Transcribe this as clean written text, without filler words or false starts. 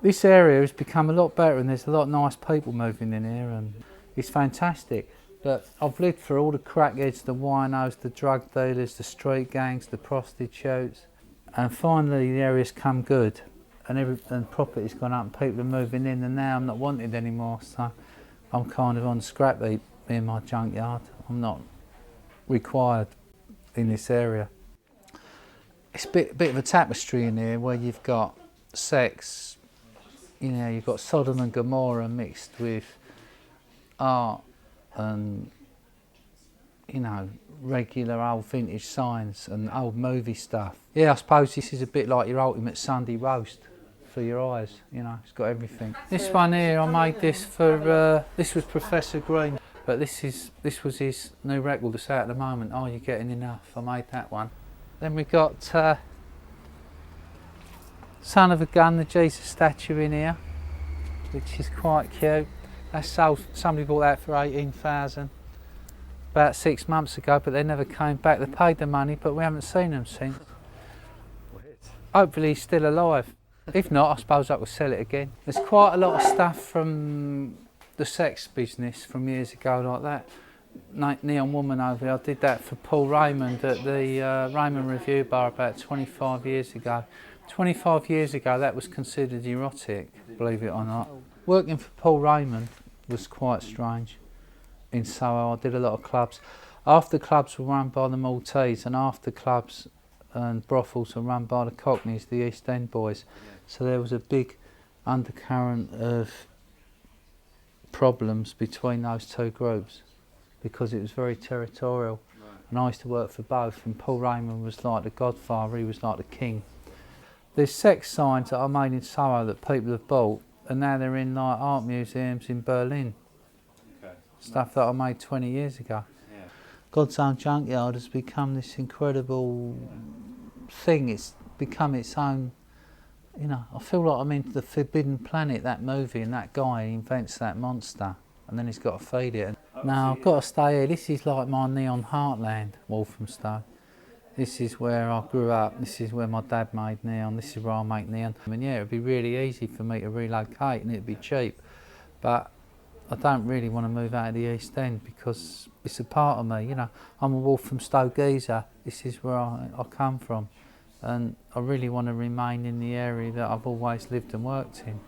This area has become a lot better and there's a lot of nice people moving in here and it's fantastic. But I've lived through all the crackheads, the winos, the drug dealers, the street gangs, the prostitutes, and finally the area's come good and property's gone up and people are moving in and now I'm not wanted anymore, so I'm kind of on scrap heap in my junkyard. I'm not required in this area. It's a bit of a tapestry in here where you've got sex, you know, you've got Sodom and Gomorrah mixed with art and, you know, regular old vintage signs and old movie stuff. Yeah, I suppose this is a bit like your ultimate Sunday roast for your eyes, you know, it's got everything. This one here, I made this for, this was Professor Green, but this was his new record that's out at the moment, Oh You're Getting Enough, I made that one. Then we got Son of a Gun, the Jesus statue in here, which is quite cute. That's sold, somebody bought that for 18,000 about 6 months ago, but they never came back. They paid the money, but we haven't seen them since. Hopefully he's still alive. If not, I suppose I could sell it again. There's quite a lot of stuff from the sex business from years ago like that. Neon Woman over here, I did that for Paul Raymond at the Raymond Review Bar about 25 years ago. 25 years ago that was considered erotic, believe it or not. Working for Paul Raymond was quite strange. In Soho I did a lot of clubs. After clubs were run by the Maltese and after clubs and brothels were run by the Cockneys, the East End boys. So there was a big undercurrent of problems between those two groups because it was very territorial. Right. And I used to work for both and Paul Raymond was like the godfather, he was like the king. There's sex signs that I made in Soho that people have bought and now they're in like art museums in Berlin. Okay. Stuff that I made 20 years ago. Yeah. God's Own Junkyard has become this incredible thing. It's become its own, you know, I feel like I'm into the Forbidden Planet, that movie, and that guy invents that monster and then he's got to feed it. Now I've got to stay here. This is like my neon heartland, Walthamstow. This is where I grew up, this is where my dad made neon, this is where I make neon. I mean, yeah, it'd be really easy for me to relocate and it'd be cheap, but I don't really want to move out of the East End because it's a part of me, you know. I'm a Walthamstow geezer, this is where I come from, and I really want to remain in the area that I've always lived and worked in.